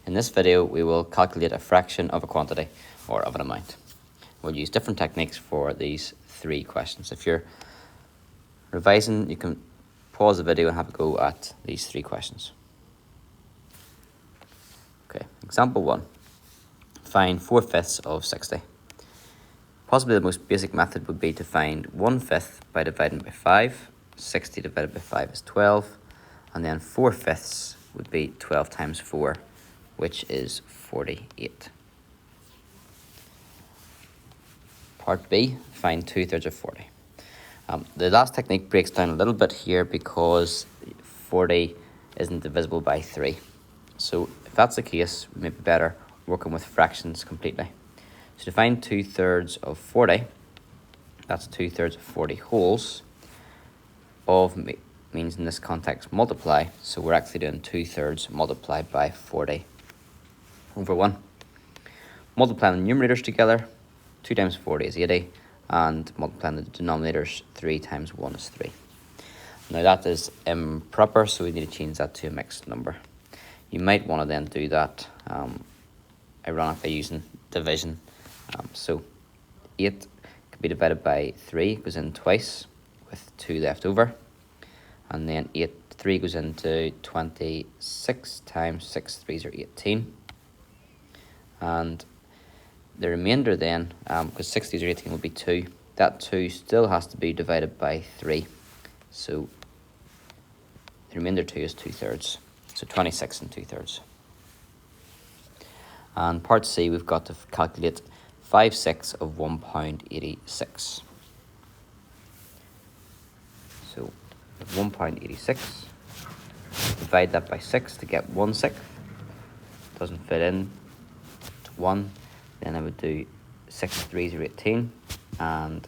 In this video, we will calculate a fraction of a quantity or of an amount. We'll use different techniques for these three questions. If you're revising, you can pause the video and have a go at these three questions. Okay, example 1. Find 4/5 of 60. Possibly the most basic method would be to find 1/5 by dividing by 5. 60 divided by 5 is 12. And then 4/5 would be 12 times 4, which is 48. Part B, find 2/3 of 40. The last technique breaks down a little bit here because 40 isn't divisible by 3. So if that's the case, we may be better working with fractions completely. So to find 2/3 of 40, that's 2/3 of 40 wholes. Of means in this context multiply, so we're actually doing 2/3 multiplied by 40 over 1. Multiplying the numerators together, 2 times 40 is 80, and multiplying the denominators, 3 times 1 is 3. Now that is improper, so we need to change that to a mixed number. You might want to then do that ironically using division. So 8 could be divided by 3, goes in twice with 2 left over. And then 3 goes into 26 times 6 3s are 18. And the remainder then, because 6 3s are 18 will be 2, that 2 still has to be divided by 3. So the remainder 2 is 2/3. So 26 and 2/3. And part C, we've got to calculate 5/6 of £1.86. So £1.86, divide that by 6 to get 1/6. Doesn't fit in to 1. Then I would do 6 3s are 18, and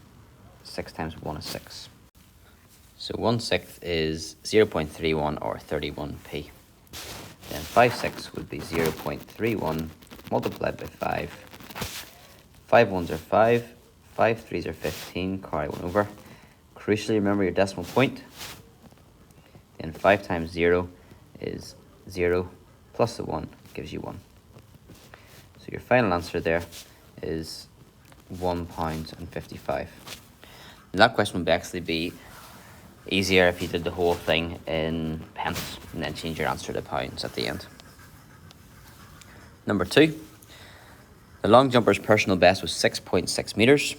6 times 1 is 6. So 1/6 is 0.31 or 31p. Then 5/6 would be 0.31 multiplied by 5. 5 1s are 5, 5 3s are 15, carry 1 over. Crucially, remember your decimal point. Then 5 times 0 is 0, plus the 1 gives you 1. So your final answer there is £1.55. Now that question would actually be easier if you did the whole thing in pence and then change your answer to pounds at the end. Number 2. The long jumper's personal best was 6.6 metres.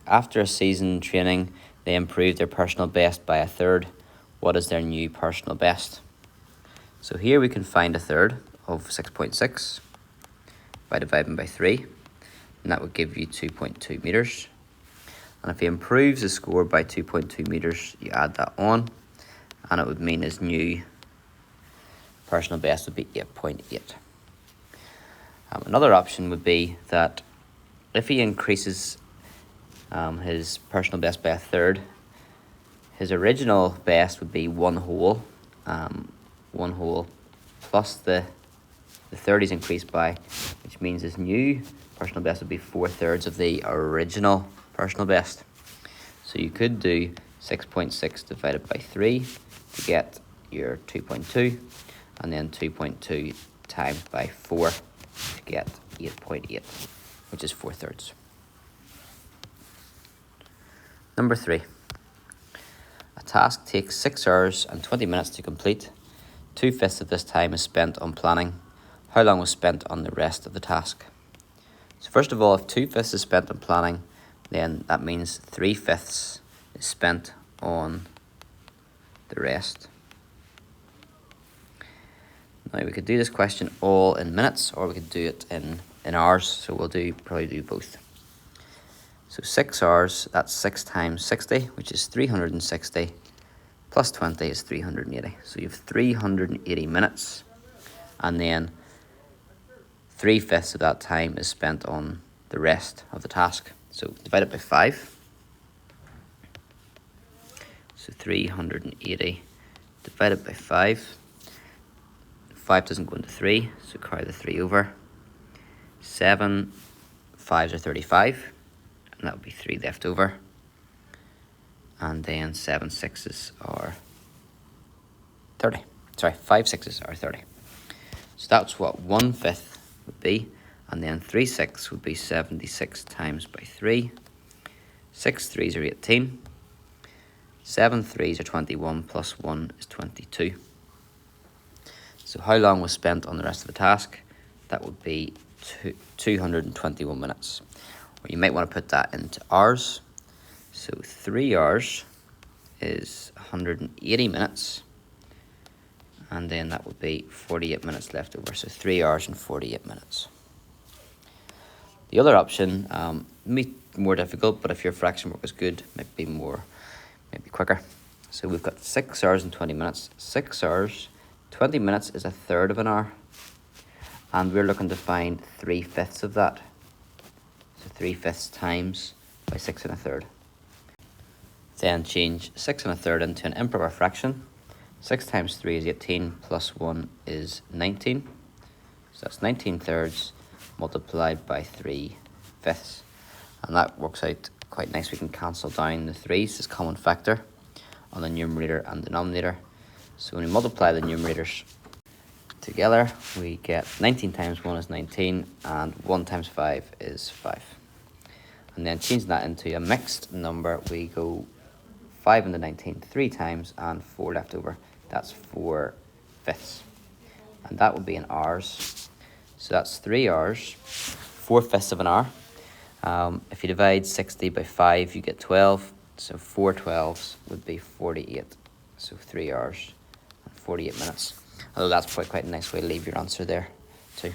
After a season training, they improved their personal best by 1/3. What is their new personal best? So here we can find 1/3 of 6.6 by dividing by 3, and that would give you 2.2 metres. And if he improves his score by 2.2 metres, you add that on, and it would mean his new personal best would be 8.8. Another option would be that if he increases his personal best by 1/3, his original best would be 1 whole. 1 whole plus the 30s increased by, which means his new personal best would be 4/3 of the original personal best. So you could do 6.6 divided by 3 to get your 2.2, and then 2.2 times by 4 to get 8.8, which is 4/3. Number 3. A task takes 6 hours and 20 minutes to complete. 2/5 of this time is spent on planning. How long was spent on the rest of the task? So first of all, if 2/5 is spent on planning, then that means 3/5 is spent on the rest. Now we could do this question all in minutes, or we could do it in hours, so we'll probably do both. So 6 hours, that's 6 times 60, which is 360, plus 20 is 380. So you have 380 minutes, and then 3/5 of that time is spent on the rest of the task. So divide it by 5. So 380 divided by 5. 5 doesn't go into 3, so carry the 3 over. 7 5s are 35, and that would be 3 left over. And then 7 6s are 30. Sorry, 5 6s are 30. So that's what 1/5 would be, and then 3 6 would be 76 times by 3. 6 3s are 18. 7 3s are 21, plus 1 is 22. So how long was spent on the rest of the task? That would be 221 minutes. Or you might want to put that into hours. So 3 hours is 180 minutes. And then that would be 48 minutes left over. So 3 hours and 48 minutes. The other option, may be more difficult, but if your fraction work is good, might be quicker. So we've got 6 hours and 20 minutes. 6 hours, 20 minutes is a third of an hour. And we're looking to find 3/5 of that. So 3/5 times by 6 1/3. Then change 6 1/3 into an improper fraction. 6 times 3 is 18, plus 1 is 19. So that's 19 thirds multiplied by 3/5. And that works out quite nice. We can cancel down the 3's as common factor on the numerator and denominator. So when we multiply the numerators together, we get 19 times 1 is 19, and 1 times 5 is 5. And then changing that into a mixed number, we go 5 into 19 3 times, and 4 left over. That's 4/5. And that would be in hours. So that's 3 hours, 4/5 of an hour. If you divide 60 by 5, you get 12. So 4 12s would be 48. So 3 hours and 48 minutes. Although that's quite a nice way to leave your answer there too.